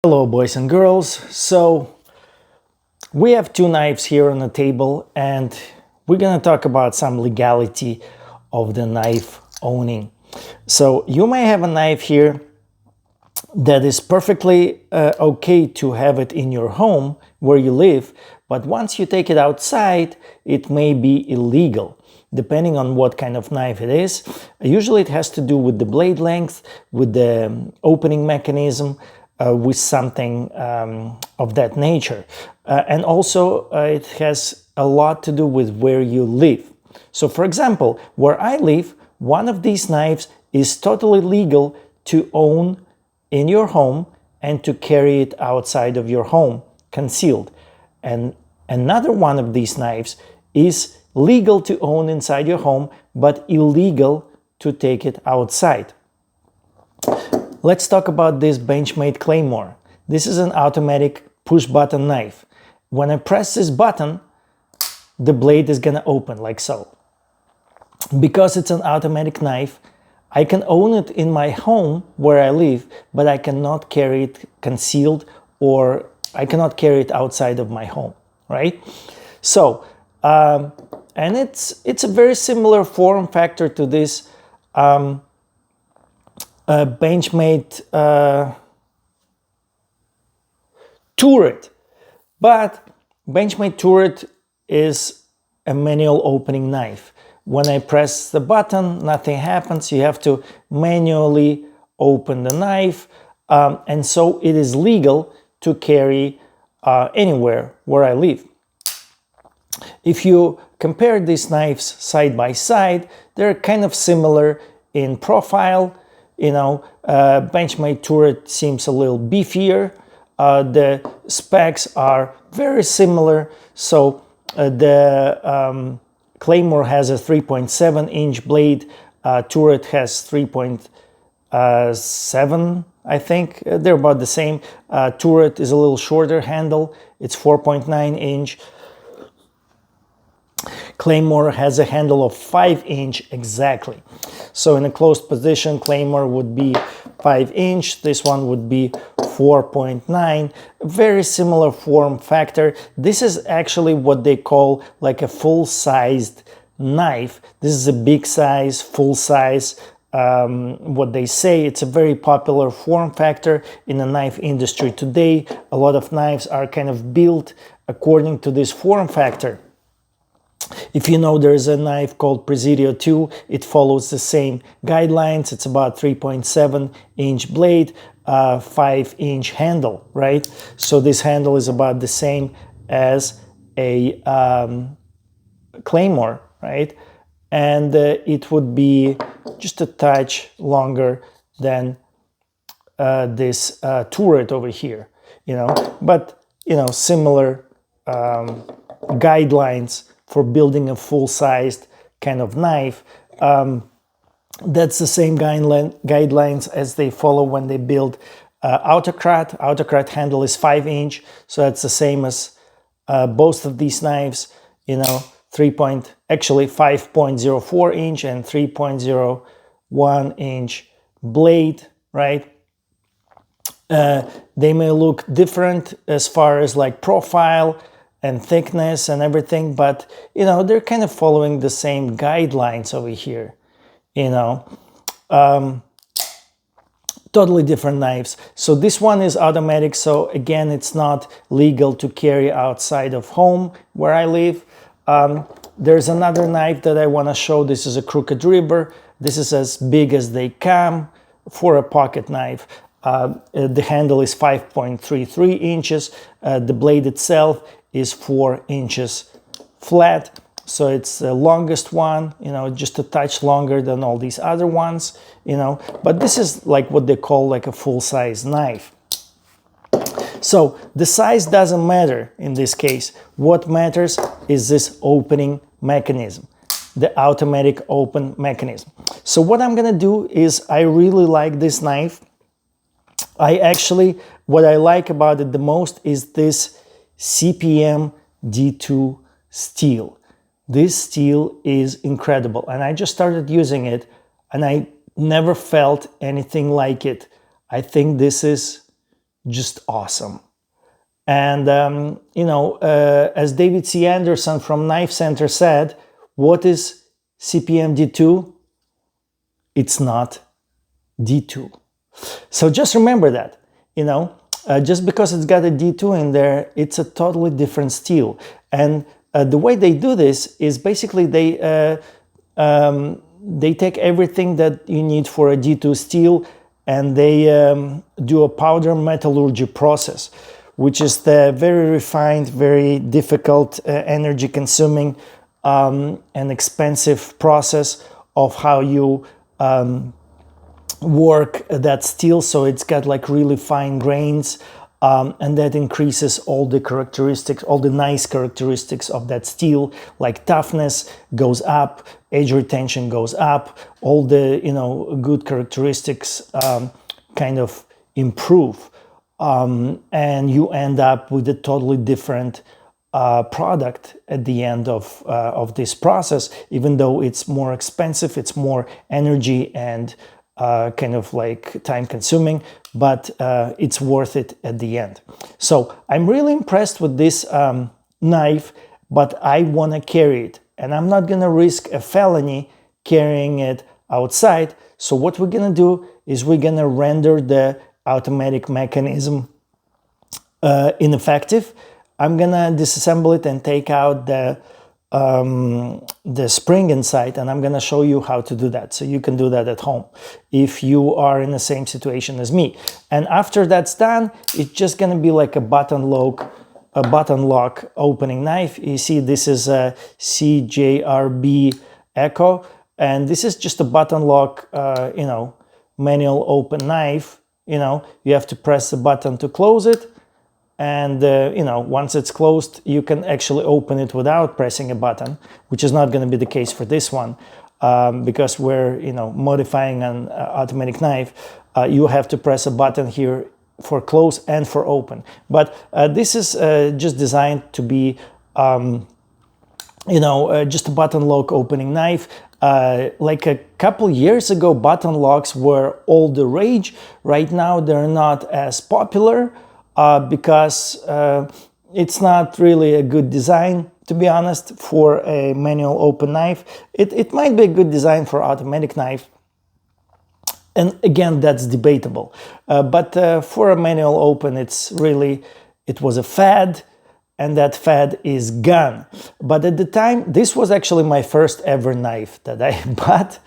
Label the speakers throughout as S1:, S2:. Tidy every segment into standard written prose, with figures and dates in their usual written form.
S1: Hello boys and girls. So we have two knives here on the table and we're gonna talk about some legality of the knife owning. So you may have a knife here that is perfectly okay to have it in your home where you live, but once you take it outside, it may be illegal, depending on what kind of knife it is. Usually it has to do with the blade length, with the opening mechanism, with something of that nature. And also it has a lot to do with where you live. So for example, where I live, one of these knives is totally legal to own in your home and to carry it outside of your home, concealed. And another one of these knives is legal to own inside your home, but illegal to take it outside. Let's talk about this Benchmade Claymore. This is an automatic push-button knife. When I press this button, the blade is gonna open like so. Because it's an automatic knife, I can own it in my home where I live, but I cannot carry it concealed, or I cannot carry it outside of my home, right? So, and it's a very similar form factor to this Benchmade turret, but Benchmade turret is a manual opening knife. When I press the button, nothing happens. You have to manually open the knife, and so it is legal to carry anywhere where I live. If you compare these knives side by side, they're kind of similar in profile. You know, Benchmade turret seems a little beefier. The specs are very similar. So the Claymore has a 3.7-inch blade. Turret has 3.7, I think. They're about the same. Turret is a little shorter handle. It's 4.9-inch. Claymore has a handle of 5-inch exactly. So in a closed position, Claymore would be 5-inch. This one would be 4.9. Very similar form factor. This is actually what they call like a full-sized knife. This is a big size, full size. What they say, it's a very popular form factor in the knife industry today. A lot of knives are kind of built according to this form factor. If you know, there's a knife called Presidio 2, it follows the same guidelines. It's about 3.7-inch blade, 5-inch handle, right? So this handle is about the same as a Claymore, right? And it would be just a touch longer than this turret over here, you know, but, you know, similar guidelines for building a full-sized kind of knife. That's the same guidelines as they follow when they build autocrat. Autocrat handle is 5-inch, so that's the same as both of these knives, you know, 5.04-inch and 3.01-inch blade, right? They may look different as far as like profile and thickness and everything, but you know, they're kind of following the same guidelines over here, you know. Totally different knives. So this one is automatic, so again, it's not legal to carry outside of home where I live. There's another knife that I want to show. This is a crooked ribber. This is as big as they come for a pocket knife. The handle is 5.33 inches. The blade itself is 4 inches flat, so it's the longest one, you know, just a touch longer than all these other ones, you know, but this is like what they call like a full-size knife. So the size doesn't matter in this case. What matters is this opening mechanism, the automatic open mechanism. So what I'm gonna do is, I really like this knife. What I like about it the most is this CPM D2 steel. This steel is incredible, and I just started using it and I never felt anything like it. I think this is just awesome. And, as David C. Anderson from Knife Center said, what is CPM D2? It's not D2. So just remember that, just because it's got a D2 in there, it's a totally different steel. And the way they do this is basically they take everything that you need for a D2 steel and they do a powder metallurgy process, which is the very refined, very difficult, energy consuming and expensive process of how you work that steel so it's got like really fine grains, and that increases all the characteristics, all the nice characteristics of that steel, like toughness goes up, edge retention goes up, all the good characteristics kind of improve, and you end up with a totally different product at the end of this process, even though it's more expensive, it's more energy and kind of like time consuming, but it's worth it at the end. So I'm really impressed with this knife, but I want to carry it and I'm not going to risk a felony carrying it outside. So what we're going to do is we're going to render the automatic mechanism ineffective. I'm going to disassemble it and take out the spring inside, and I'm going to show you how to do that, so you can do that at home if you are in the same situation as me. And after that's done, it's just going to be like a button lock opening knife. You see, this is a CJRB Echo, and this is just a button lock manual open knife. You have to press the button to close it. And, once it's closed, you can actually open it without pressing a button, which is not going to be the case for this one, because we're, modifying an automatic knife. You have to press a button here for close and for open. But this is just designed to be, just a button lock opening knife. Like a couple years ago, button locks were all the rage. Right now, they're not as popular. Because it's not really a good design, to be honest, for a manual open knife. It might be a good design for automatic knife, and again, that's debatable. But for a manual open, it was a fad, and that fad is gone. But at the time, this was actually my first ever knife that I bought,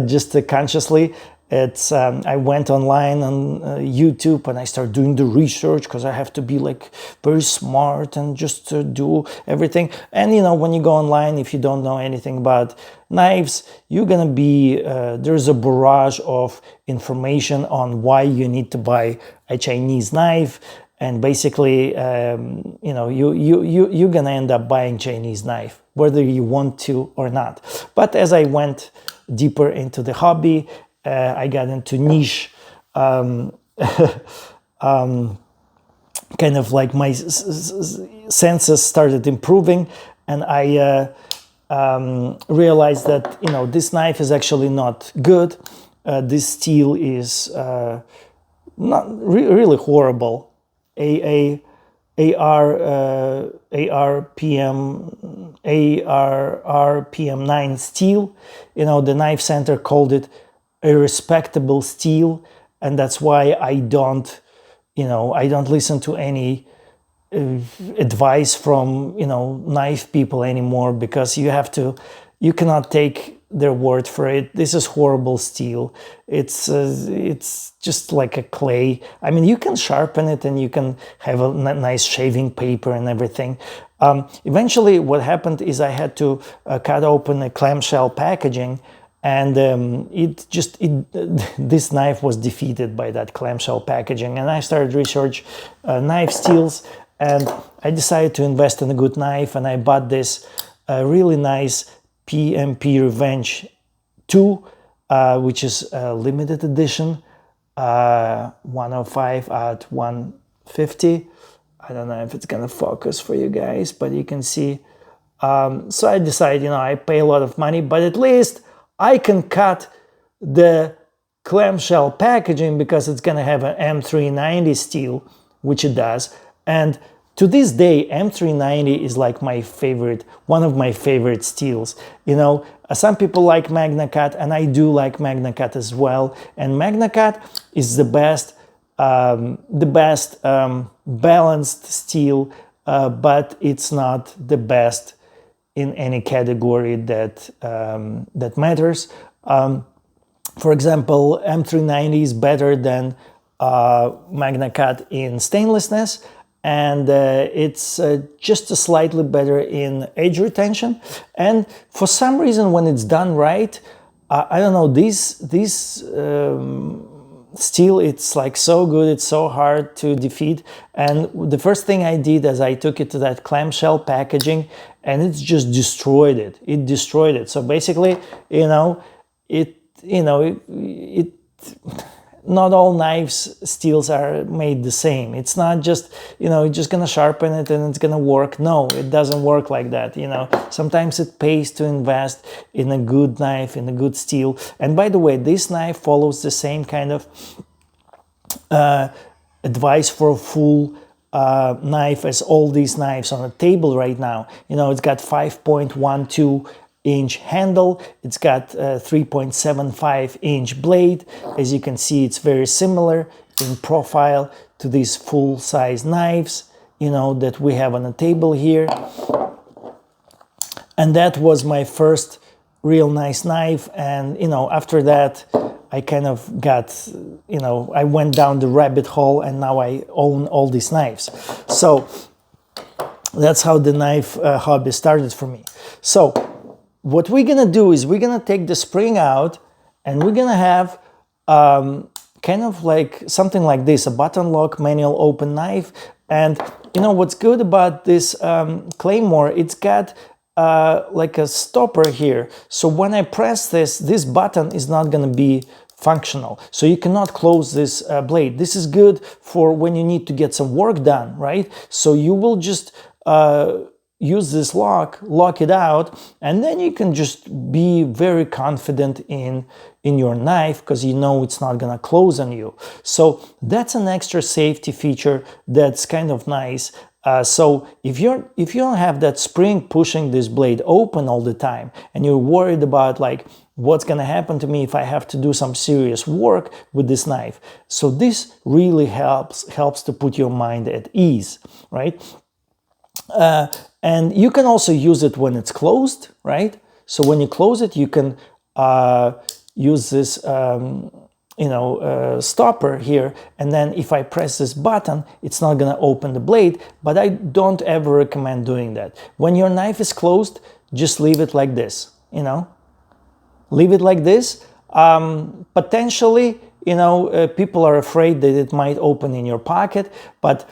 S1: just consciously. I went online on YouTube and I started doing the research because I have to be like very smart and just do everything. And when you go online, if you don't know anything about knives, you're gonna be there's a barrage of information on why you need to buy a Chinese knife, and basically you're gonna end up buying Chinese knife whether you want to or not. But as I went deeper into the hobby, I got into niche, kind of like my senses started improving, and I realized that this knife is actually not good. This steel is not really horrible. ARPM9 steel. The Knife Center called it a respectable steel, and that's why I don't listen to any advice from knife people anymore, because you cannot take their word for it. This is horrible steel. It's just like a clay. I mean, you can sharpen it and you can have a nice shaving paper and everything. Eventually, what happened is I had to cut open a clamshell packaging. And this knife was defeated by that clamshell packaging. And I started research knife steels, and I decided to invest in a good knife. And I bought this really nice PMP Revenge 2, which is a limited edition, 105 out 150. I don't know if it's gonna focus for you guys, but you can see. So I decided, I pay a lot of money, but at least I can cut the clamshell packaging because it's going to have an M390 steel, which it does. And to this day, M390 is like my favorite, one of my favorite steels. You know, some people like Magna Cut, and I do like Magna Cut as well. And Magna Cut is the best balanced steel, but it's not the best in any category that that matters. For example, M390 is better than Magna Cut in stainlessness, and it's just a slightly better in edge retention. And for some reason, when it's done right, I don't know, this steel, it's like so good, it's so hard to defeat. And the first thing I did is I took it to that clamshell packaging, and it's just destroyed it. It destroyed it. So basically, you know, not all knives steels are made the same. It's not just, you know, you're just gonna sharpen it and it's gonna work. No, it doesn't work like that. You know, sometimes it pays to invest in a good knife, in a good steel. And by the way, this knife follows the same kind of advice for a full knife as all these knives on the table right now. You know, it's got 5.12-inch handle, it's got 3.75-inch blade. As you can see, it's very similar in profile to these full-size knives, you know, that we have on the table here. And that was my first real nice knife. And, you know, after that, I kind of got, you know, I went down the rabbit hole, and now I own all these knives. So that's how the knife hobby started for me. So what we're gonna do is we're gonna take the spring out, and we're gonna have kind of like something like this, a button lock manual open knife. And you know what's good about this Claymore, it's got like a stopper here. So when I press this, this button is not gonna be functional. So you cannot close this blade. This is good for when you need to get some work done, right? So you will just use this lock it out, and then you can just be very confident in your knife because you know it's not gonna close on you. So that's an extra safety feature that's kind of nice. So if you don't have that spring pushing this blade open all the time, and you're worried about like what's gonna happen to me if I have to do some serious work with this knife, so this really helps to put your mind at ease, right? And you can also use it when it's closed, right? So when you close it, you can use this, stopper here. And then if I press this button, it's not gonna open the blade, but I don't ever recommend doing that. When your knife is closed, just leave it like this, you know? Leave it like this. Potentially, you know, people are afraid that it might open in your pocket, but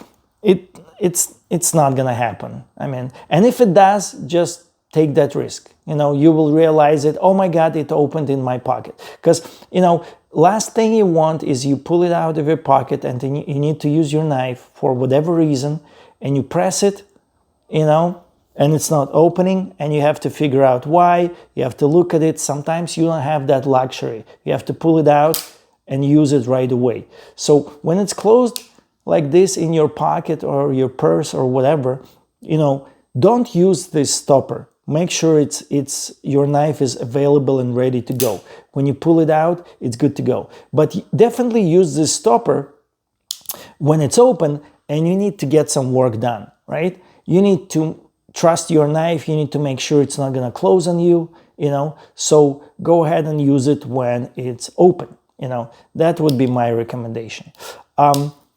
S1: it's not gonna happen. I mean, and if it does, just take that risk. You know, you will realize it, oh my God, it opened in my pocket. Because, you know, last thing you want is you pull it out of your pocket and then you need to use your knife for whatever reason, and you press it, you know, and it's not opening, and you have to figure out why. You have to look at it. Sometimes you don't have that luxury. You have to pull it out and use it right away. So when it's closed like this in your pocket or your purse or whatever, you know, don't use this stopper. Make sure your knife is available and ready to go. When you pull it out, it's good to go. But definitely use this stopper when it's open and you need to get some work done, right? You need to trust your knife. You need to make sure it's not gonna close on you, you know, so go ahead and use it when it's open, you know. That would be my recommendation.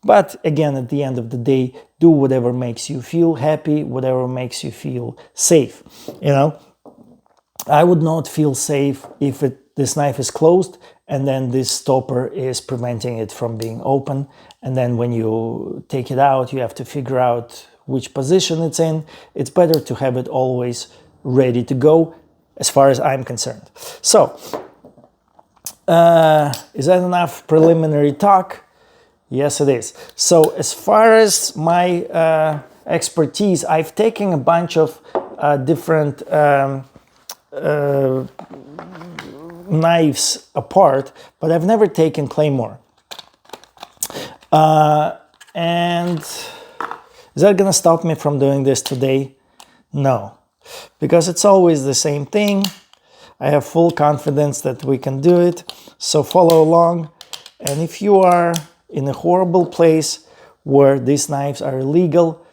S1: But again, at the end of the day, do whatever makes you feel happy, whatever makes you feel safe. You know, I would not feel safe if this knife is closed and then this stopper is preventing it from being open. And then when you take it out, you have to figure out which position it's in. It's better to have it always ready to go, as far as I'm concerned. So, is that enough preliminary talk? Yes, it is. So as far as my expertise, I've taken a bunch of different knives apart, but I've never taken Claymore. And is that gonna stop me from doing this today? No, because it's always the same thing. I have full confidence that we can do it, so follow along. And if you are in a horrible place where these knives are illegal,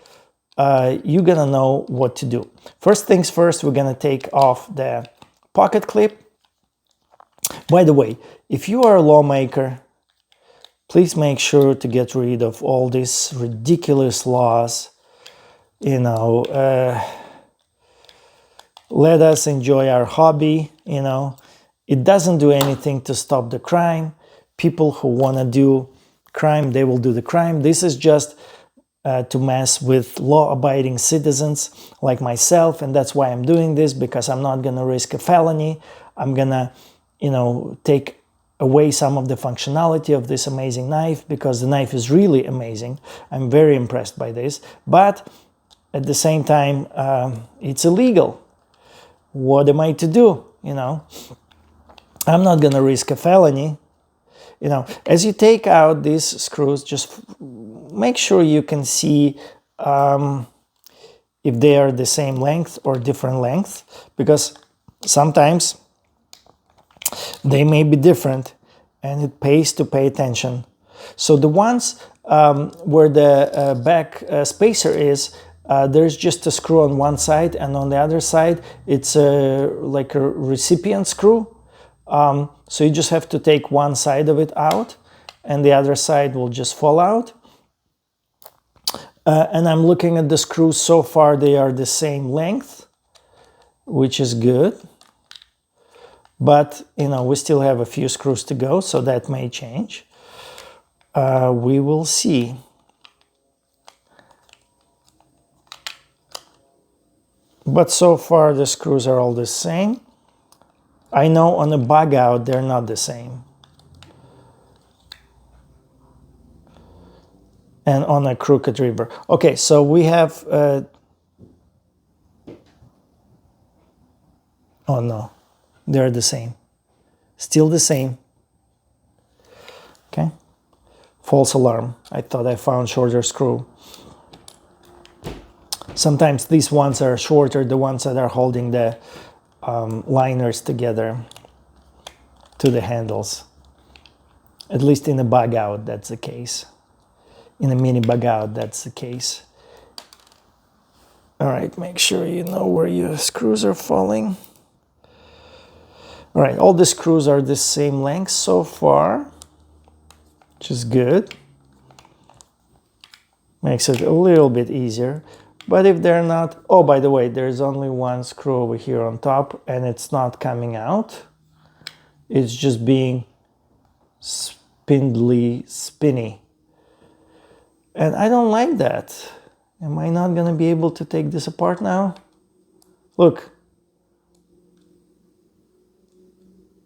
S1: you're gonna know what to do. First things first, we're gonna take off the pocket clip. By the way, if you are a lawmaker, please make sure to get rid of all these ridiculous laws. You know, let us enjoy our hobby. You know, it doesn't do anything to stop the crime. People who want to do crime, they will do the crime. This is just to mess with law-abiding citizens like myself, and that's why I'm doing this, because I'm not going to risk a felony. I'm going to, you know, take away some of the functionality of this amazing knife, because the knife is really amazing. I'm very impressed by this, but at the same time, it's illegal. What am I to do? You know, I'm not going to risk a felony. You know, as you take out these screws, just make sure you can see if they are the same length or different length, because sometimes they may be different and it pays to pay attention. So the ones where the back spacer is, there's just a screw on one side, and on the other side it's like a recipient screw. So you just have to take one side of it out and the other side will just fall out. And I'm looking at the screws. So far they are the same length, which is good. But, you know, we still have a few screws to go, so that may change. We will see. But so far the screws are all the same. I know on a bug out they're not the same. And on a crooked ribber. Okay, so we have... oh no, they're the same. Still the same. Okay. False alarm. I thought I found shorter screw. Sometimes these ones are shorter, the ones that are holding the liners together to the handles. At least in a bug out, that's the case. In a mini bug out, that's the case. All right, make sure you know where your screws are falling. All right, all the screws are the same length so far, which is good. Makes it a little bit easier. But if they're not... oh, by the way, there's only one screw over here on top and it's not coming out. It's just being spindly, spinny. And I don't like that. Am I not going to be able to take this apart now? Look.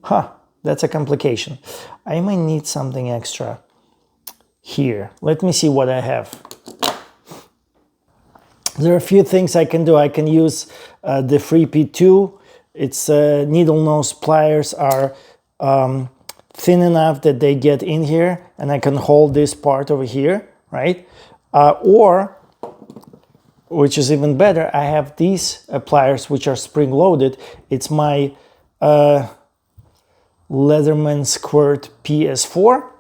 S1: Huh, that's a complication. I might need something extra here. Let me see what I have. There are a few things I can do. I can use the Free P2. Its needle nose pliers are thin enough that they get in here, and I can hold this part over here, right? Or, which is even better, I have these pliers which are spring-loaded. It's my Leatherman Squirt PS4.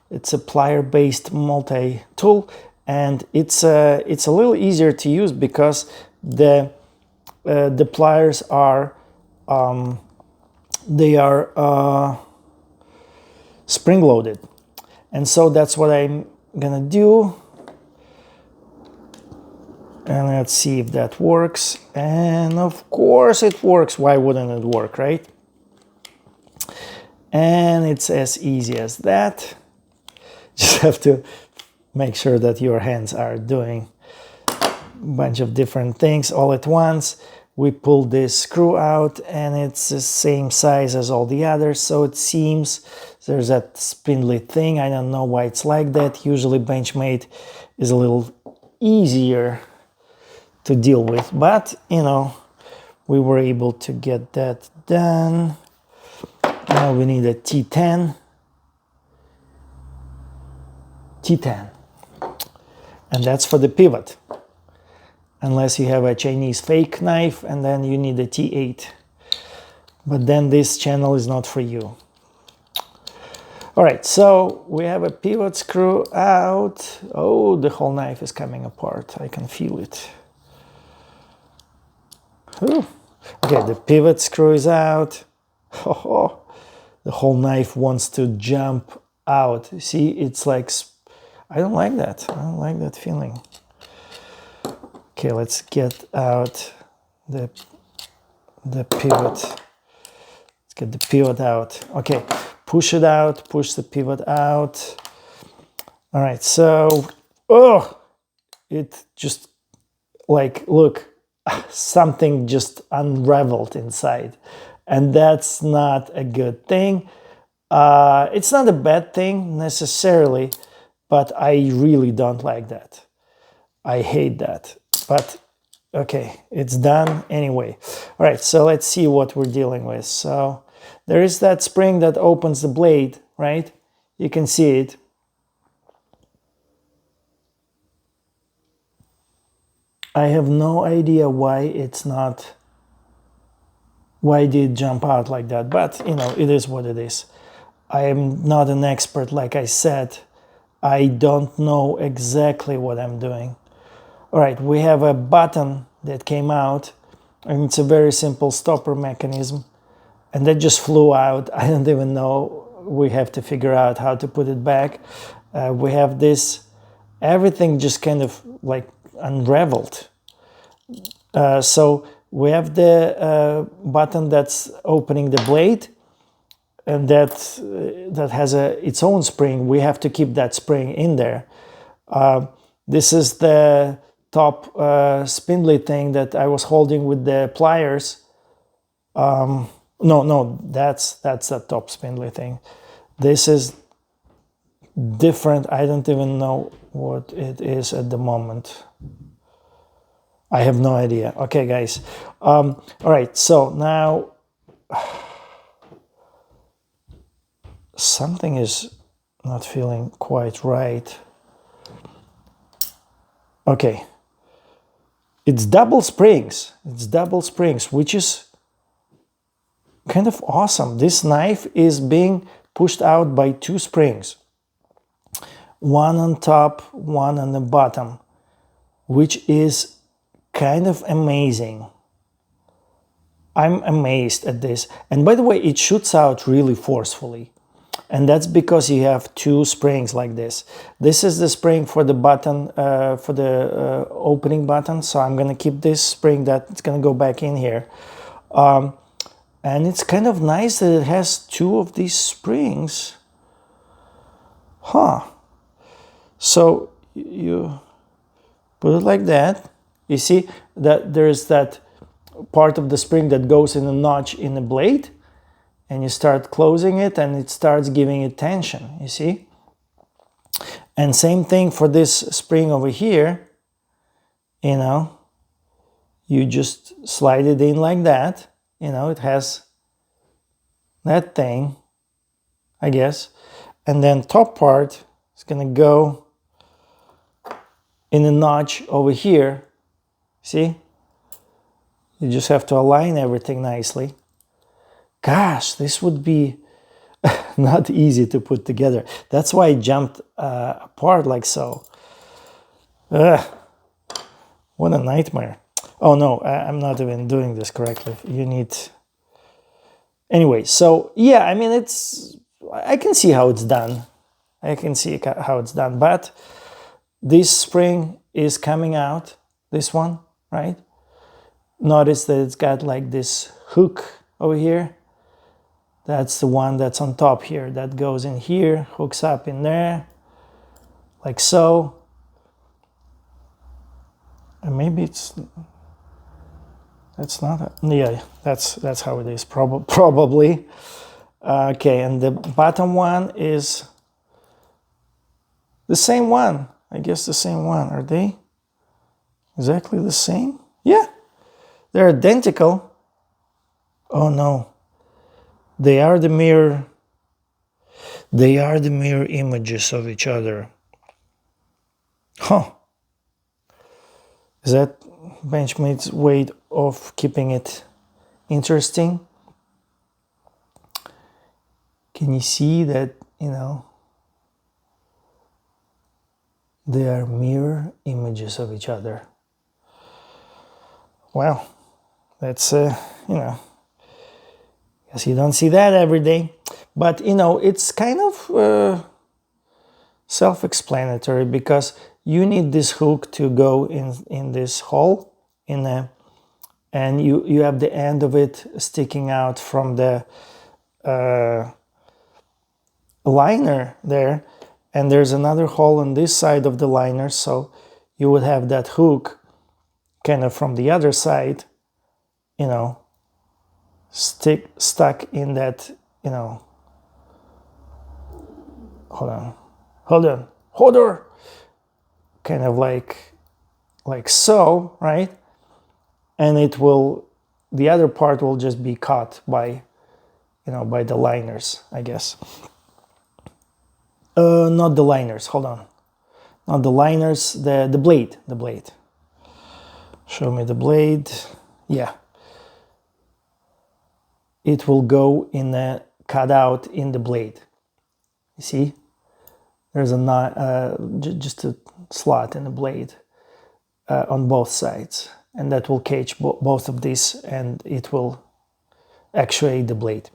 S1: It's a plier-based multi-tool, and it's a little easier to use because the pliers are spring-loaded, and so that's what I'm gonna do. And let's see if that works. And of course it works. Why wouldn't it work, right? And it's as easy as that. Just have to make sure that your hands are doing a bunch of different things all at once. We pull this screw out and it's the same size as all the others, so it seems there's that spindly thing. I don't know why it's like that. Usually Benchmade is a little easier to deal with, but you know, we were able to get that done. Now we need a T10. T10. And that's for the pivot. Unless you have a Chinese fake knife, and then you need a T8. But then this channel is not for you. All right, so we have a pivot screw out. Oh, the whole knife is coming apart. I can feel it. Ooh. Okay, the pivot screw is out. Oh, the whole knife wants to jump out. See, it's like, I don't like that. I don't like that feeling. Okay, let's get out the pivot. Let's get the pivot out. Okay, push it out, push the pivot out. All right, so, oh, it just, like, look, something just unraveled inside. And that's not a good thing. It's not a bad thing necessarily, but I really don't like that. I hate that. But okay, it's done anyway. All right, so let's see what we're dealing with. So there is that spring that opens the blade, right? You can see it. I have no idea why it's not, why did it jump out like that, but you know, it is what it is. I am not an expert, like I said. I don't know exactly what I'm doing. All right, we have a button that came out, and it's a very simple stopper mechanism, and that just flew out. I don't even know. We have to figure out how to put it back. We have this, everything just kind of like unraveled. So we have the button that's opening the blade, and that has its own spring. We have to keep that spring in there. This is the top spindly thing that I was holding with the pliers. No, that's the top spindly thing. This is different. I don't even know what it is at the moment. I have no idea. Okay, guys. All right, so now something is not feeling quite right. Okay. It's double springs. It's double springs, which is kind of awesome. This knife is being pushed out by two springs. One on top, one on the bottom, which is kind of amazing. I'm amazed at this. And by the way, it shoots out really forcefully. And that's because you have two springs like this. This is the spring for the button, for the opening button. So I'm going to keep this spring that's going to go back in here. And it's kind of nice that it has two of these springs. Huh. So you put it like that. You see that there's that part of the spring that goes in a notch in the blade. And you start closing it and it starts giving it tension, you see? And same thing for this spring over here, you know, you just slide it in like that, you know, it has that thing, I guess. And then top part is gonna go in a notch over here, see? You just have to align everything nicely. Gosh, this would be not easy to put together. That's why it jumped apart like so. What a nightmare. Oh no, I'm not even doing this correctly. You need... Anyway, so yeah, I mean, I can see how it's done. I can see how it's done, but this spring is coming out, this one, right? Notice that it's got like this hook over here. That's the one that's on top here. That goes in here, hooks up in there, like so. And maybe that's not, yeah, that's how it is, probably. Okay, and the bottom one is the same one. I guess the same one. Are they exactly the same? Yeah, they're identical. Oh no. They are the mirror. They are the mirror images of each other. Huh. Is that Benchmade's way of keeping it interesting? Can you see that, you know, they are mirror images of each other? Well, that's, you know, guess you don't see that every day. But, you know, it's kind of self-explanatory, because you need this hook to go in this hole, and you have the end of it sticking out from the liner there, and there's another hole on this side of the liner, so you would have that hook kind of from the other side, you know, stuck in that, you know, hold on, kind of like so, right? And it will, the other part will just be caught by, you know, by the liners, I guess. Not the liners, hold on. Not the liners, the blade. Show me the blade. Yeah. It will go in a cutout in the blade. You see? There's a just a slot in the blade on both sides, and that will catch both of these, and it will actuate the blade.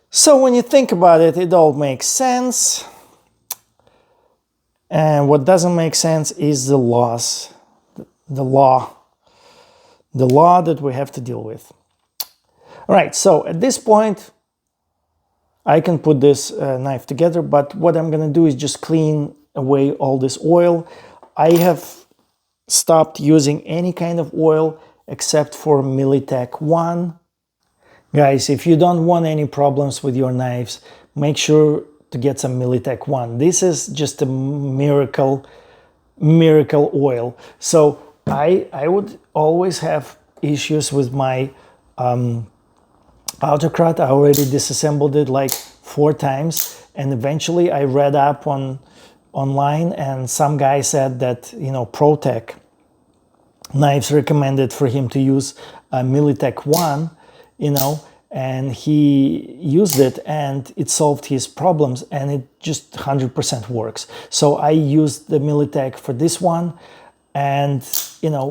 S1: So when you think about it, it all makes sense. And what doesn't make sense is the law that we have to deal with. All right, so at this point, I can put this knife together, but what I'm gonna do is just clean away all this oil. I have stopped using any kind of oil except for Militech 1. Guys, if you don't want any problems with your knives, make sure to get some Militech 1. This is just a miracle oil. So I would always have issues with my autocrat. I already disassembled it like 4 times, and eventually I read up online, and some guy said that, you know, ProTech knives recommended for him to use Militech 1, you know, and he used it and it solved his problems, and it just 100% works. So I used the Militech for this one, and, you know,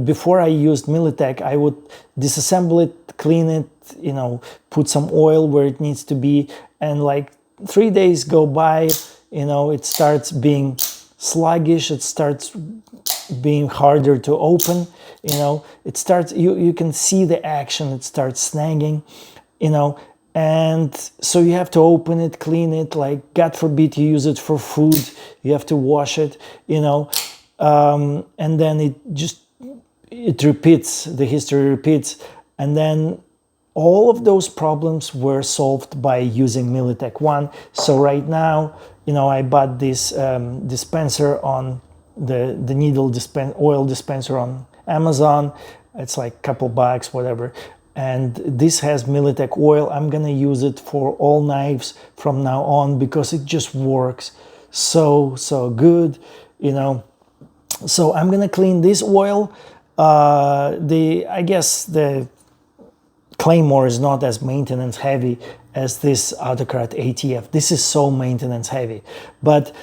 S1: before I used Militech, I would disassemble it, clean it, you know, put some oil where it needs to be, and like 3 days go by, you know, it starts being sluggish, it starts being harder to open, you know, it starts, you can see the action, it starts snagging, you know, and so you have to open it, clean it, like God forbid you use it for food, you have to wash it, you know, and then it repeats, the history repeats, and then all of those problems were solved by using Militech 1. So right now, you know, I bought this dispenser on the needle oil dispenser on Amazon. It's like a couple bucks, whatever. And this has Militech oil. I'm gonna use it for all knives from now on because it just works so good, you know. So I'm gonna clean this oil. I guess the Claymore is not as maintenance heavy as this Autocrat ATF. This is so maintenance heavy, but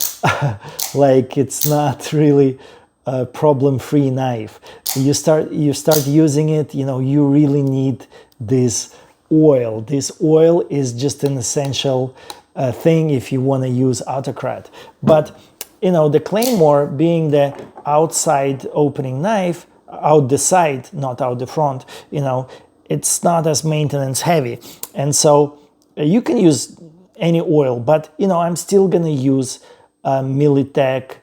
S1: like it's not really a problem-free knife. You start using it, you know, you really need this oil. This oil is just an essential thing if you want to use Autocrat. But you know, the Claymore being the outside opening knife, out the side, not out the front, you know, it's not as maintenance heavy, and so you can use any oil, but you know, I'm still gonna use Militech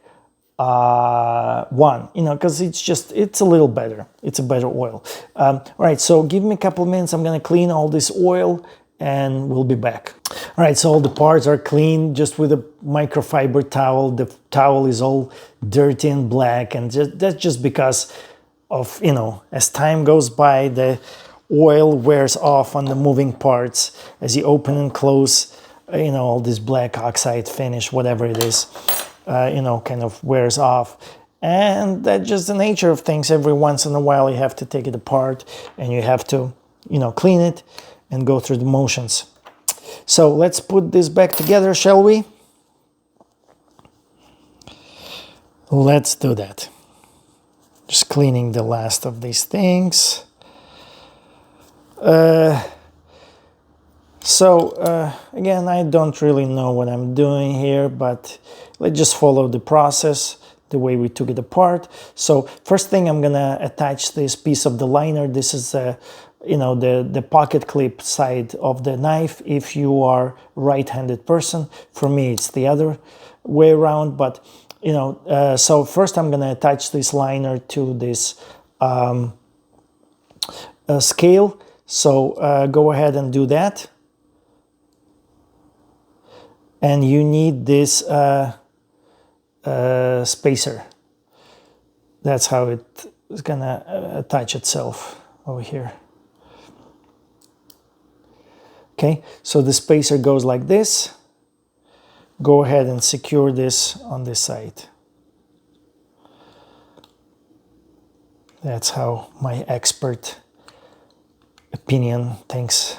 S1: 1, you know, because it's a little better, it's a better oil. All right, so give me a couple minutes, I'm gonna clean all this oil and we'll be back. All right, so all the parts are clean just with a microfiber towel. The towel is all dirty and black, and that's just because of, you know, as time goes by, the oil wears off on the moving parts as you open and close, you know, all this black oxide finish, whatever it is, you know, kind of wears off. And that's just the nature of things. Every once in a while you have to take it apart and you have to, you know, clean it and go through the motions. So let's put this back together, shall we? Let's do that. Just cleaning the last of these things. Again, I don't really know what I'm doing here, but let's just follow the process the way we took it apart. So first thing, I'm gonna attach this piece of the liner. This is you know, the pocket clip side of the knife if you are right-handed person. For me it's the other way around, but you know, so first I'm gonna attach this liner to this scale. So go ahead and do that. And you need this spacer. That's how it is gonna attach itself over here. Okay, so the spacer goes like this. Go ahead and secure this on this side. That's how my expert opinion thinks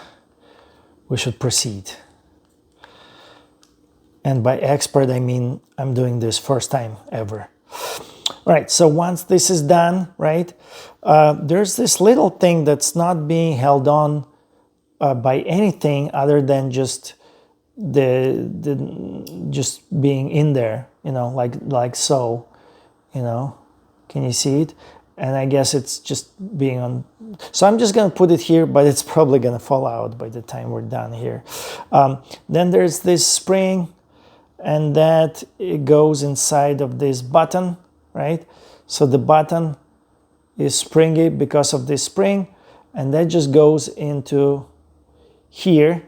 S1: we should proceed. And by expert, I mean I'm doing this first time ever. All right, so once this is done, right, there's this little thing that's not being held on by anything other than just just being in there, you know, like so, you know. Can you see it? And I guess it's just being on. So I'm just gonna put it here, but it's probably gonna fall out by the time we're done here. Then there's this spring, and that it goes inside of this button, right? So the button is springy because of this spring, and that just goes into here,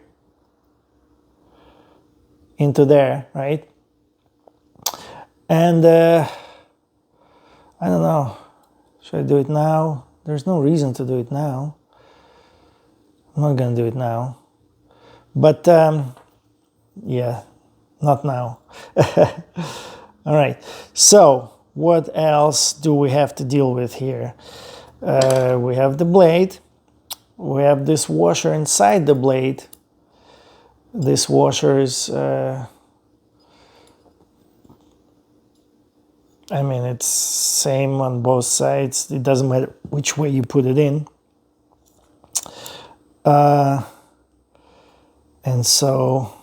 S1: into there, right? And I don't know, should I do it now? There's no reason to do it now. I'm not gonna do it now, but yeah, not now. All right, so what else do we have to deal with here? We have the blade. We have this washer inside the blade. This washer is, I mean, it's same on both sides. It doesn't matter which way you put it in. And so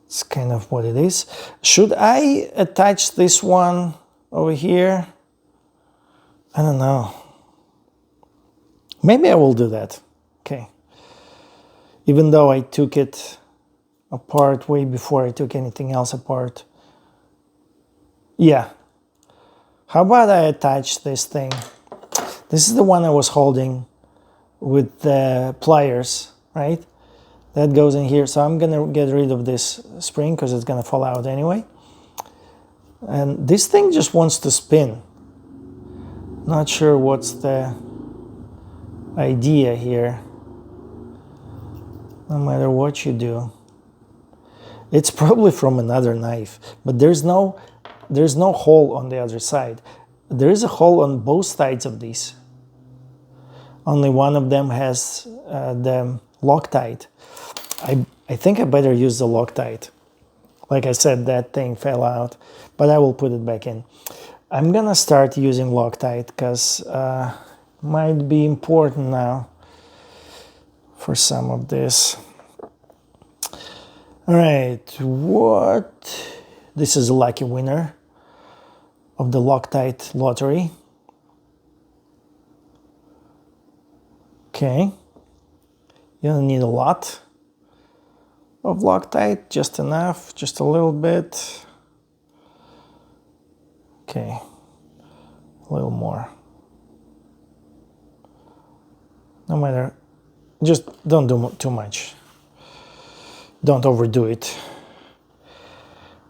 S1: it's kind of what it is. Should I attach this one over here? I don't know. Maybe I will do that. Okay. Even though I took it apart way before I took anything else apart. Yeah. How about I attach this thing? This is the one I was holding with the pliers, right? That goes in here. So I'm gonna get rid of this spring because it's gonna fall out anyway. And this thing just wants to spin. Not sure what's the idea here. No matter what you do. It's probably from another knife, but there's no hole on the other side. There is a hole on both sides of these. Only one of them has the Loctite. I think I better use the Loctite. Like I said, that thing fell out, but I will put it back in. I'm gonna start using Loctite because might be important now for some of this. All right, this is a lucky winner of the Loctite lottery. Okay, you don't need a lot of Loctite, just enough, just a little bit. Okay, a little more. No matter, just don't do too much. Don't overdo it.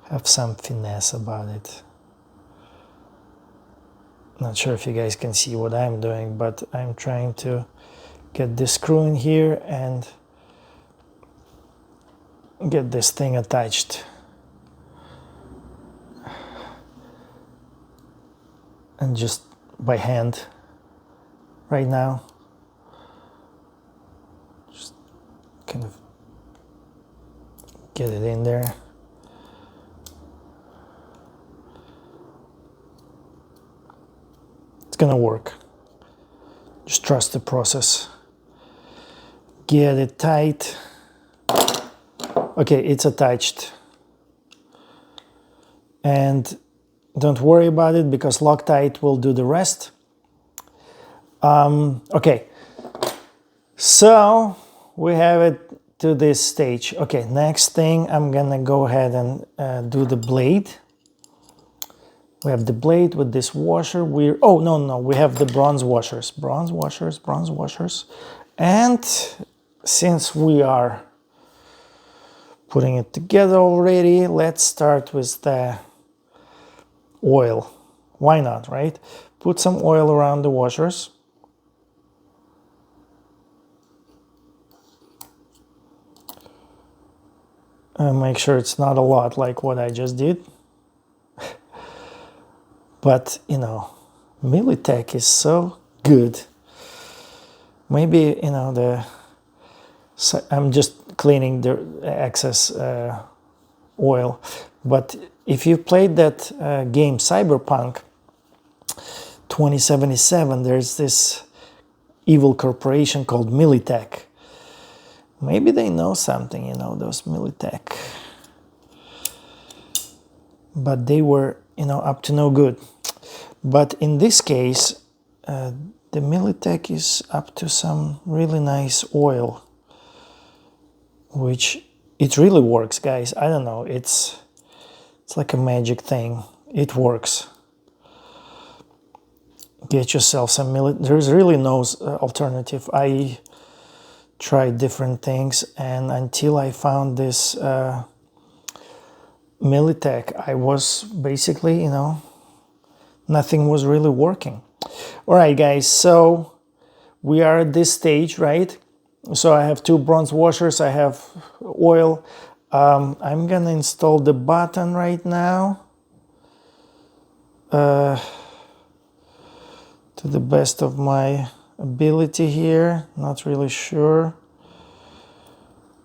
S1: Have some finesse about it. Not sure if you guys can see what I'm doing, but I'm trying to get this screw in here and get this thing attached. And just by hand right now. Just kind of get it in there. It's gonna work. Just trust the process. Get it tight. Okay, it's attached. And don't worry about it because Loctite will do the rest. Okay, so we have it to this stage. Okay, next thing, I'm gonna go ahead and do the blade. We have the blade with this washer. Oh, no, we have the bronze washers. Bronze washers. And since we are putting it together already, let's start with the oil. Why not, right? Put some oil around the washers. And make sure it's not a lot like what I just did. But, you know, Militech is so good. Maybe, you know, I'm just cleaning the excess oil. But if you played that game Cyberpunk 2077, there's this evil corporation called Militech. Maybe they know something, you know, those Militech. But they were, you know, up to no good. But in this case, the Militech is up to some really nice oil, which it really works, guys. I don't know, it's like a magic thing. It works. Get yourself some Militech. There's really no alternative. I tried different things, and until I found this Militech, I was basically, you know, nothing was really working. All right, guys, so we are at this stage, right? So I have two bronze washers, I have oil. I'm gonna install the button right now to the best of my ability here. Not really sure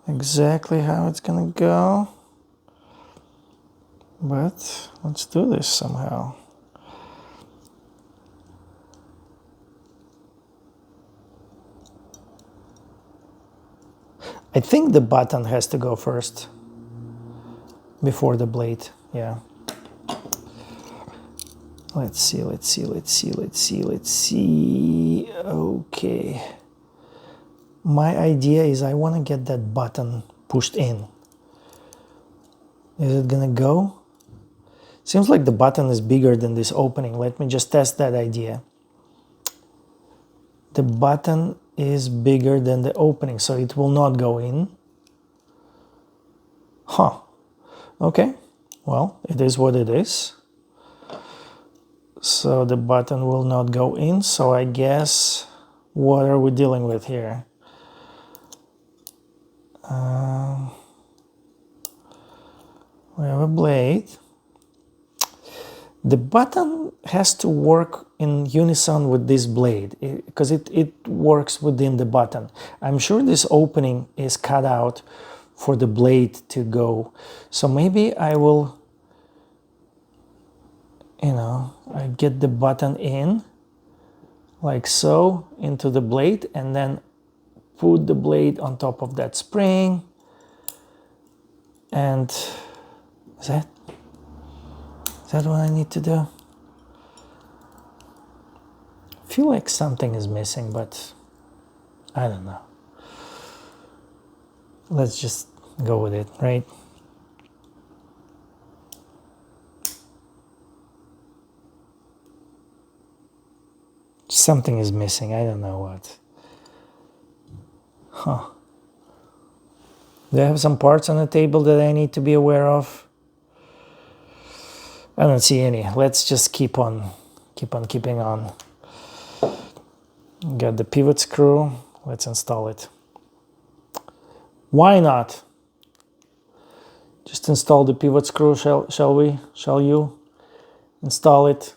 S1: exactly how it's gonna go, but let's do this somehow. I think the button has to go first before the blade. Yeah. Let's see. Okay. My idea is I want to get that button pushed in. Is it gonna go? Seems like the button is bigger than this opening. Let me just test that idea. The button is bigger than the opening, so it will not go in. Huh. Okay. Well, it is what it is. So the button will not go in, so I guess what are we dealing with here? We have a blade. The button has to work in unison with this blade because it works within the button. I'm sure this opening is cut out for the blade to go. So maybe I will, you know, I get the button in like so into the blade and then put the blade on top of that spring. And is that what I need to do? I feel like something is missing, but I don't know. Let's just go with it, right? Something is missing, I don't know what. Huh. Do I have some parts on the table that I need to be aware of? I don't see any. Let's just keep on keep on keeping on. Got the pivot screw. Let's install it. Why not? Just install the pivot screw, shall we? Shall you? Install it.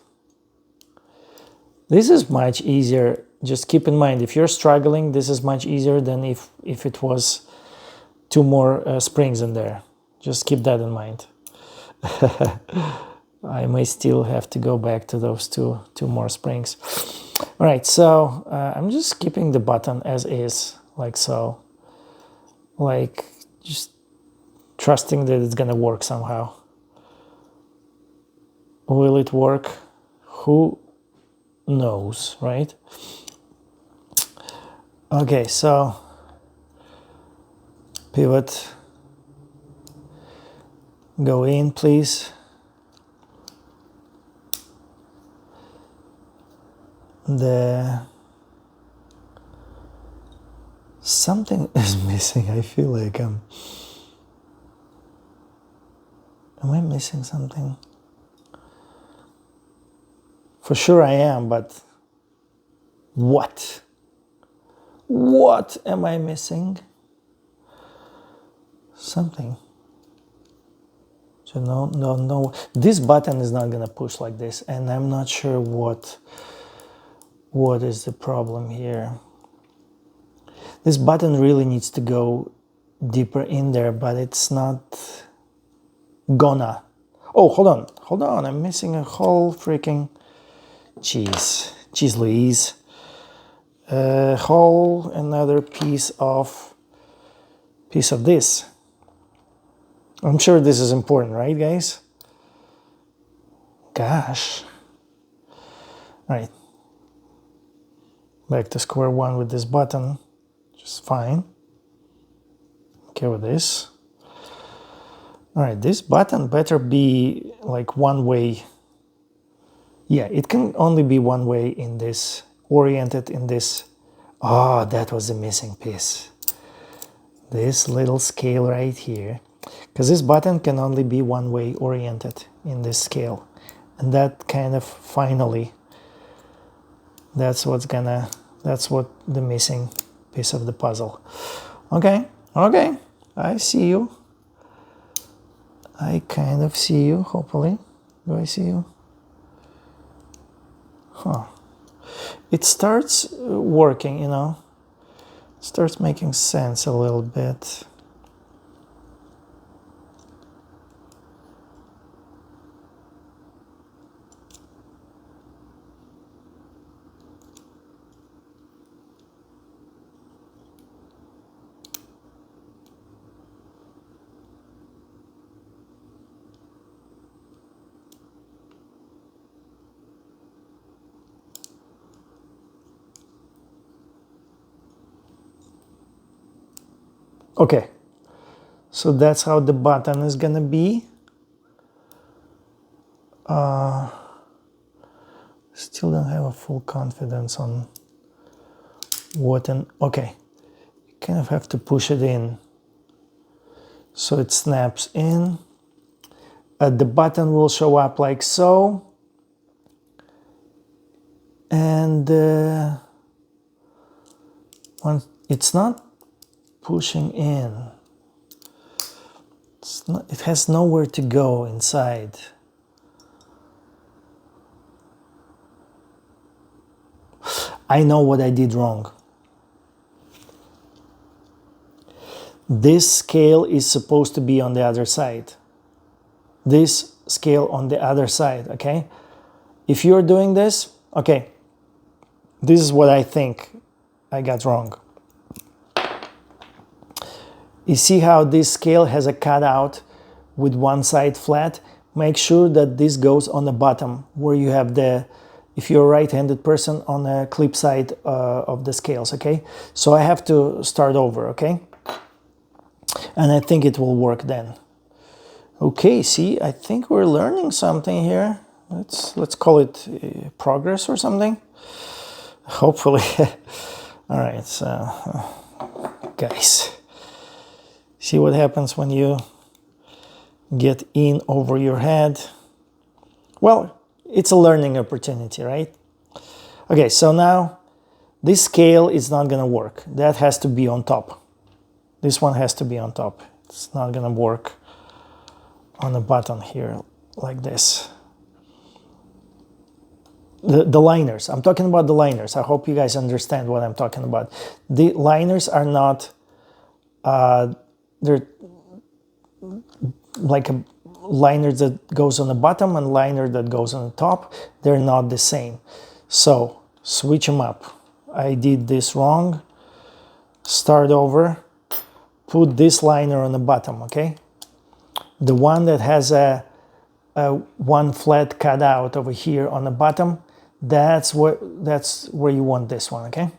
S1: This is much easier. Just keep in mind, if you're struggling, this is much easier than if it was two more springs in there. Just keep that in mind. I may still have to go back to those two more springs. All right, so I'm just keeping the button as is, like so. Like, just trusting that it's gonna work somehow. Will it work? Who knows, right? Okay, so pivot, go in, please. Something is missing. I feel like am I missing something? For sure I am, but what? What am I missing? Something. So no. This button is not gonna push like this, and I'm not sure what is the problem here. This button really needs to go deeper in there, but it's not gonna. Oh, hold on. I'm missing a whole freaking jeez Louise. Whole another piece of this. I'm sure this is important, right, guys? Gosh. All right. Back to square one with this button. Just fine. Okay with this. All right, this button better be like one way. Yeah, it can only be one way in this, oriented in this. Oh, that was the missing piece. This little scale right here. Because this button can only be one way oriented in this scale. And that kind of finally, that's what the missing piece of the puzzle. Okay, I see you. I kind of see you, hopefully. Do I see you? Huh. It starts working, you know. It starts making sense a little bit. Okay, so that's how the button is gonna be. Still don't have a full confidence on what okay, you kind of have to push it in so it snaps in. The button will show up like so, and once it's not pushing in, it has nowhere to go inside. I know what I did wrong. This scale is supposed to be on the other side. This scale on the other side, okay? If you're doing this, okay, this is what I think I got wrong. You see how this scale has a cutout with one side flat? Make sure that this goes on the bottom where you have the, if you're a right-handed person, on the clip side of the scales, okay? So I have to start over, okay? And I think it will work then. Okay, see, I think we're learning something here. Let's call it progress or something. Hopefully. All right, so guys, see what happens when you get in over your head. Well, it's a learning opportunity, right? Okay, so now this scale is not gonna work. That has to be on top. This one has to be on top. It's not gonna work on the bottom here like this. The liners, I'm talking about the liners. I hope you guys understand what I'm talking about. The liners are not, they're like a liner that goes on the bottom and liner that goes on the top. They're not the same. So switch them up. I did this wrong. Start over. Put this liner on the bottom, okay? The one that has a one flat cut out over here on the bottom, that's where you want this one, okay?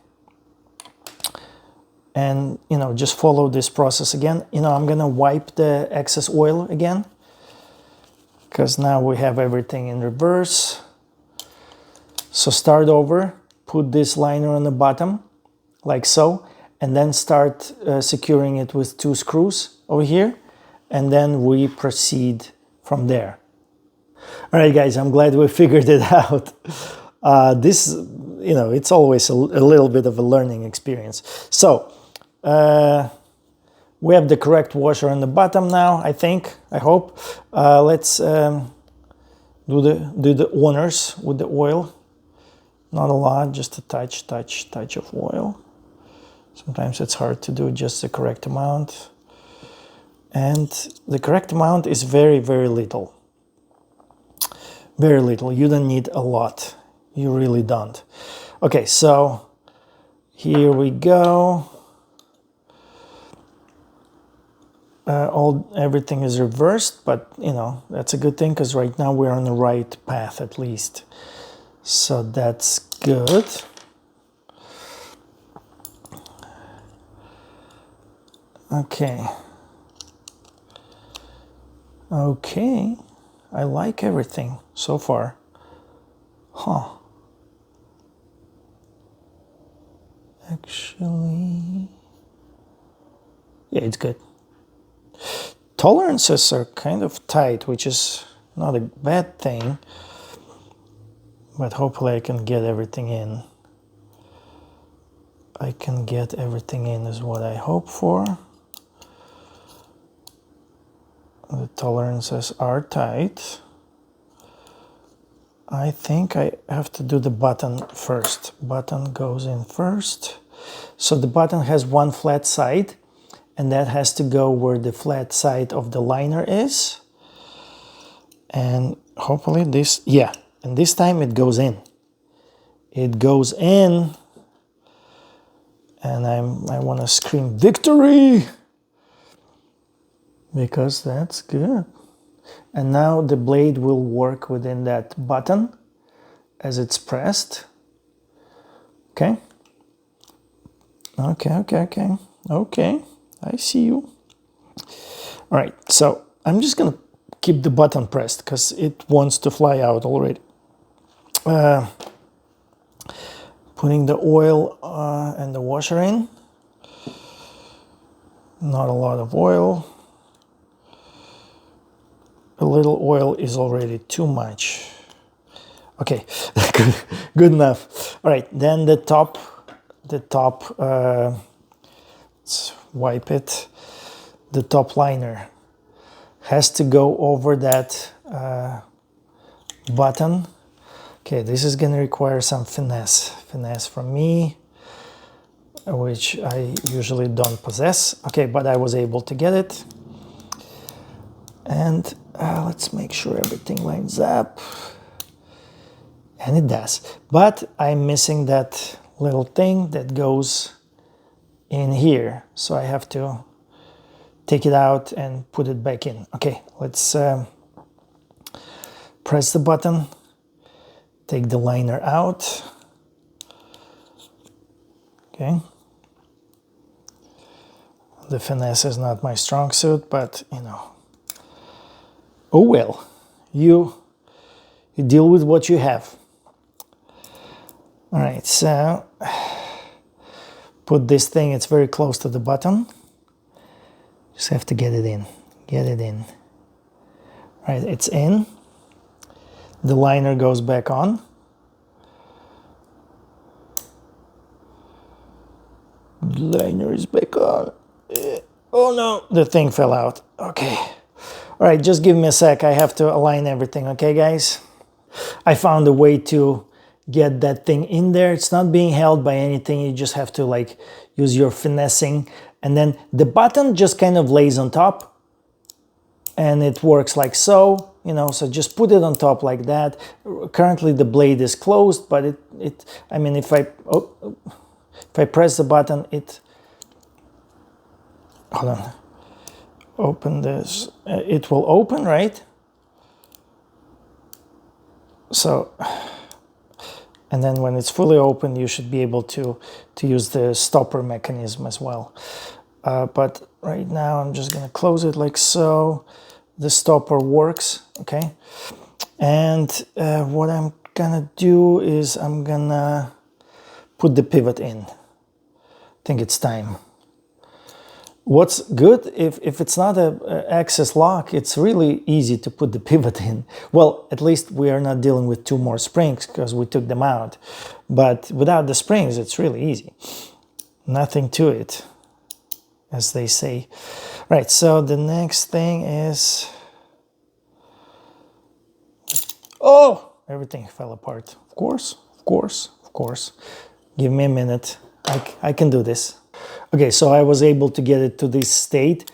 S1: And you know, just follow this process again. You know, I'm gonna wipe the excess oil again, because now we have everything in reverse. So start over, put this liner on the bottom like so, and then start securing it with 2 screws over here, and then we proceed from there. All right, guys, I'm glad we figured it out. This, you know, it's always a little bit of a learning experience. So we have the correct washer on the bottom now, I think, I hope. Let's do the honors with the oil. Not a lot, just a touch of oil. Sometimes it's hard to do just the correct amount. And the correct amount is very, very little. Very little. You don't need a lot. You really don't. Okay, so here we go. Everything is reversed, but you know, that's a good thing because right now we're on the right path at least. So that's good. Okay. Okay. I like everything so far. Huh. Actually, yeah, it's good. Tolerances are kind of tight, which is not a bad thing, but hopefully I can get everything in. I can get everything in is what I hope for. The tolerances are tight. I think I have to do the button first. Button goes in first. So the button has one flat side, and that has to go where the flat side of the liner is. And hopefully this, yeah, and this time it goes in. It goes in, and I want to scream victory, because that's good. And now the blade will work within that button as it's pressed. Okay. Okay, I see you. All right, so I'm just gonna keep the button pressed because it wants to fly out already. Putting the oil and the washer in. Not a lot of oil. A little oil is already too much. Okay, good enough. All right, then the top, let's wipe it. The top liner has to go over that button. Okay, this is gonna require some finesse from me, which I usually don't possess. Okay, but I was able to get it. And let's make sure everything lines up. And it does. But I'm missing that little thing that goes in here. So I have to take it out and put it back in. Okay, let's press the button. Take the liner out. Okay. The finesse is not my strong suit, but you know. Oh well, you deal with what you have. All right, so put this thing, it's very close to the button. Just have to get it in, get it in. All right, it's in. The liner goes back on. The liner is back on. Oh no, the thing fell out. Okay. All right, just give me a sec. I have to align everything, okay, guys? I found a way to get that thing in there. It's not being held by anything. You just have to like use your finessing. And then the button just kind of lays on top and it works like so, you know, so just put it on top like that. Currently the blade is closed, but I mean, if I press the button, hold on, open this, it will open, right? So, and then when it's fully open, you should be able to use the stopper mechanism as well. But right now I'm just gonna close it like so. The stopper works, okay? And what I'm gonna do is I'm gonna put the pivot in. I think it's time. What's good, if it's not a access lock, it's really easy to put the pivot in. Well, at least we are not dealing with 2 more springs because we took them out. But without the springs, it's really easy. Nothing to it, as they say. Right, so the next thing is... Oh! Everything fell apart. Of course, of course, of course. Give me a minute. I can do this. Okay, so I was able to get it to this state.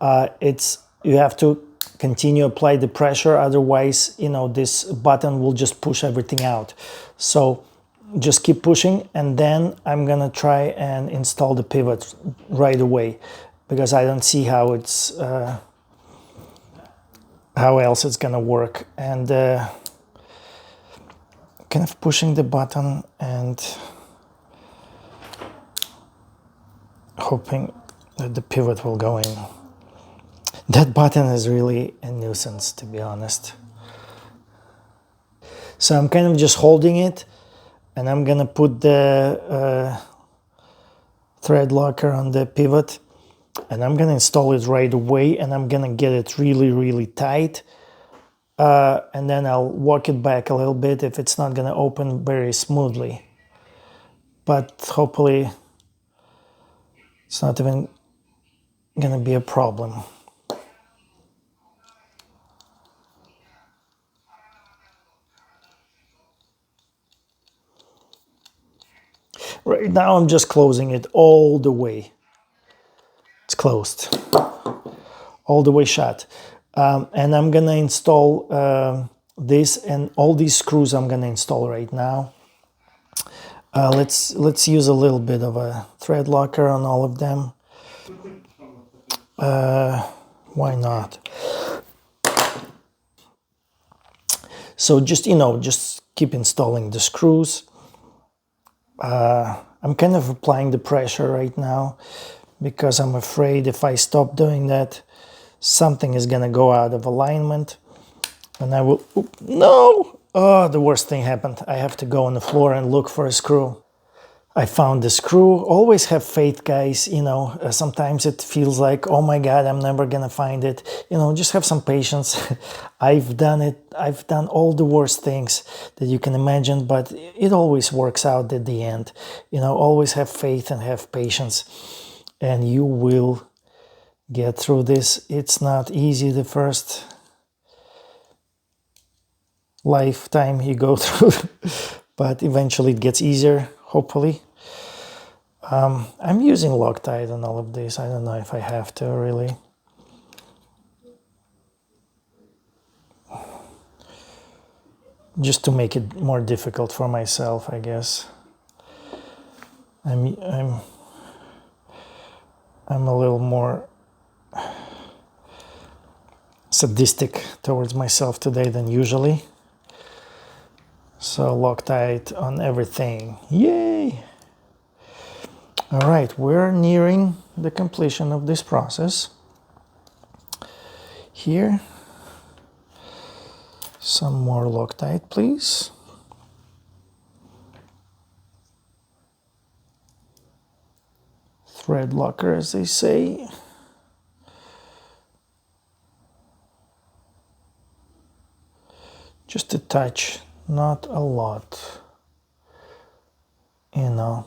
S1: You have to continue apply the pressure, otherwise, you know, this button will just push everything out. So just keep pushing, and then I'm gonna try and install the pivot right away, because I don't see how it's how else it's gonna work. And kind of pushing the button and hoping that the pivot will go in. That button is really a nuisance, to be honest. So I'm kind of just holding it, and I'm gonna put the thread locker on the pivot, and I'm gonna install it right away, and I'm gonna get it really, really tight. And then I'll walk it back a little bit if it's not gonna open very smoothly. But hopefully it's not even gonna be a problem. Right now I'm just closing it all the way. It's closed, all the way shut. And I'm gonna install this, and all these screws I'm gonna install right now. Let's use a little bit of a thread locker on all of them. Why not? So just, you know, just keep installing the screws. I'm kind of applying the pressure right now because I'm afraid if I stop doing that, something is gonna go out of alignment and I will, no! Oh, the worst thing happened. I have to go on the floor and look for a screw. I found the screw. Always have faith, guys. You know, sometimes it feels like, oh my God, I'm never gonna find it. You know, just have some patience. I've done it. I've done all the worst things that you can imagine, but it always works out at the end. You know, always have faith and have patience, and you will get through this. It's not easy the first lifetime you go through, but eventually it gets easier, hopefully. I'm using Loctite on all of this. I don't know if I have to, really. Just to make it more difficult for myself, I guess. I'm a little more sadistic towards myself today than usually. So Loctite on everything. Yay! All right, we're nearing the completion of this process. Here, some more Loctite, please. Thread locker, as they say. Just a touch, not a lot, you know.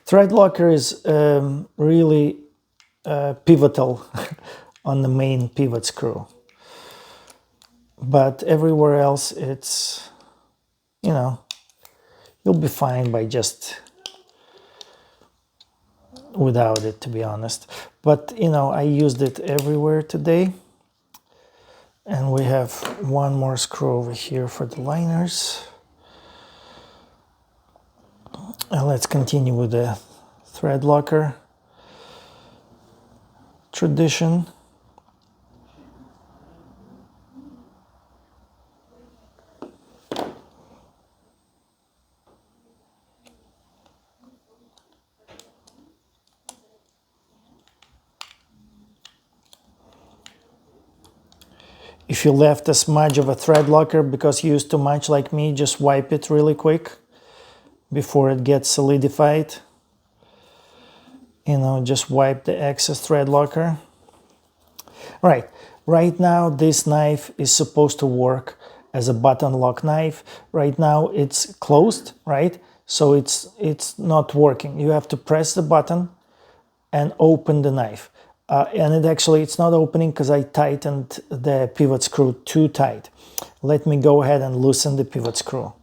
S1: Thread locker is really pivotal on the main pivot screw. But everywhere else, it's, you know, you'll be fine by just without it, to be honest. But, you know, I used it everywhere today. And we have one more screw over here for the liners. And let's continue with the thread locker tradition. If you left a smudge of a thread locker because you used too much like me, just wipe it really quick before it gets solidified. You know, just wipe the excess thread locker. All right, right now this knife is supposed to work as a button lock knife. Right now it's closed, right? So it's not working. You have to press the button and open the knife. And it's not opening because I tightened the pivot screw too tight. Let me go ahead and loosen the pivot screw.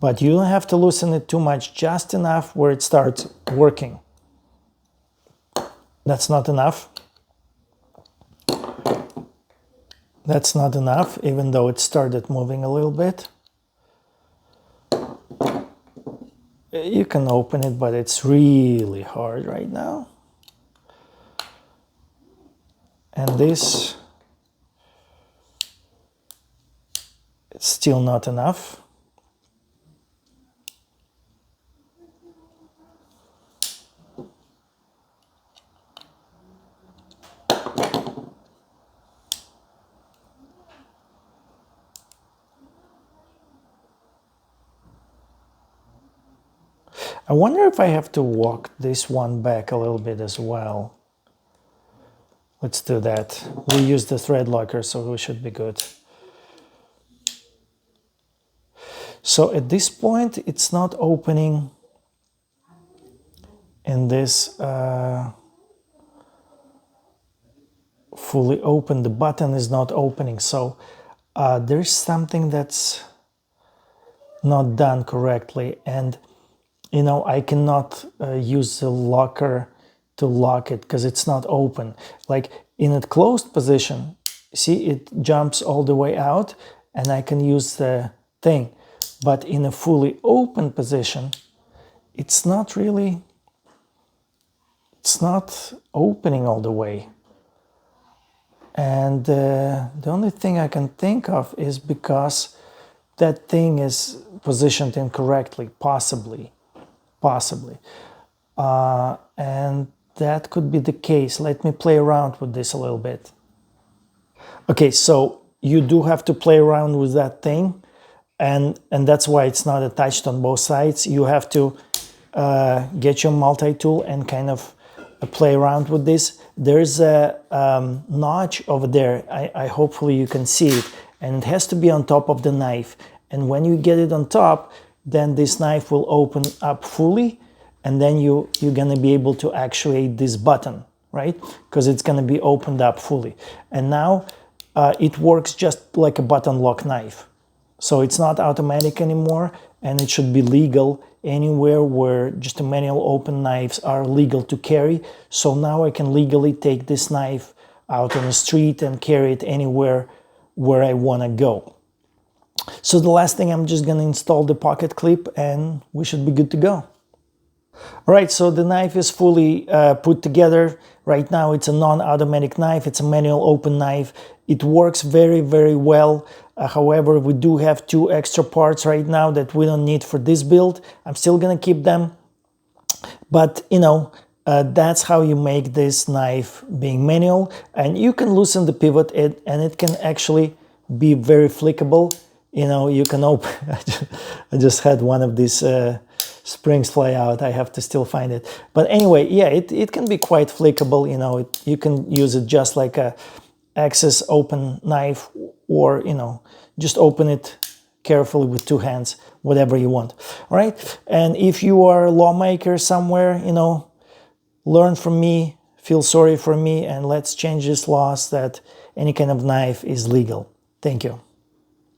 S1: But you don't have to loosen it too much, just enough where it starts working. That's not enough. That's not enough, even though it started moving a little bit. You can open it, but it's really hard right now. And this, it's still not enough. I wonder if I have to walk this one back a little bit as well. Let's do that. We use the thread locker, so we should be good. So at this point, it's not opening in this fully open. The button is not opening. So there's something that's not done correctly. And, you know, I cannot use the locker to lock it because it's not open. Like in a closed position, see, it jumps all the way out and I can use the thing. But in a fully open position, it's not opening all the way. And the only thing I can think of is because that thing is positioned incorrectly, possibly. And that could be the case. Let me play around with this a little bit. Okay, so you do have to play around with that thing, and that's why it's not attached on both sides. You have to get your multi-tool and kind of play around with this. There's a notch over there. I hopefully you can see it, and it has to be on top of the knife. And when you get it on top, then this knife will open up fully, and then you're gonna be able to actuate this button, right? Because it's gonna be opened up fully. And now it works just like a button lock knife. So it's not automatic anymore, and it should be legal anywhere where just a manual open knives are legal to carry. So now I can legally take this knife out on the street and carry it anywhere where I wanna go. So the last thing, I'm just gonna install the pocket clip and we should be good to go. All right, so the knife is fully put together. Right now it's a non-automatic knife, it's a manual open knife. It works very, very well. However, we do have 2 extra parts right now that we don't need for this build. I'm still gonna keep them. But, you know, that's how you make this knife being manual. And you can loosen the pivot and it can actually be very flickable. you know, you can open. I just had one of these springs fly out. I have to still find it. But anyway, yeah, it can be quite flickable. You know, you can use it just like a access open knife, or, you know, just open it carefully with two hands, whatever you want. All right. And if you are a lawmaker somewhere, you know, learn from me, feel sorry for me, and let's change this laws that any kind of knife is legal. Thank you.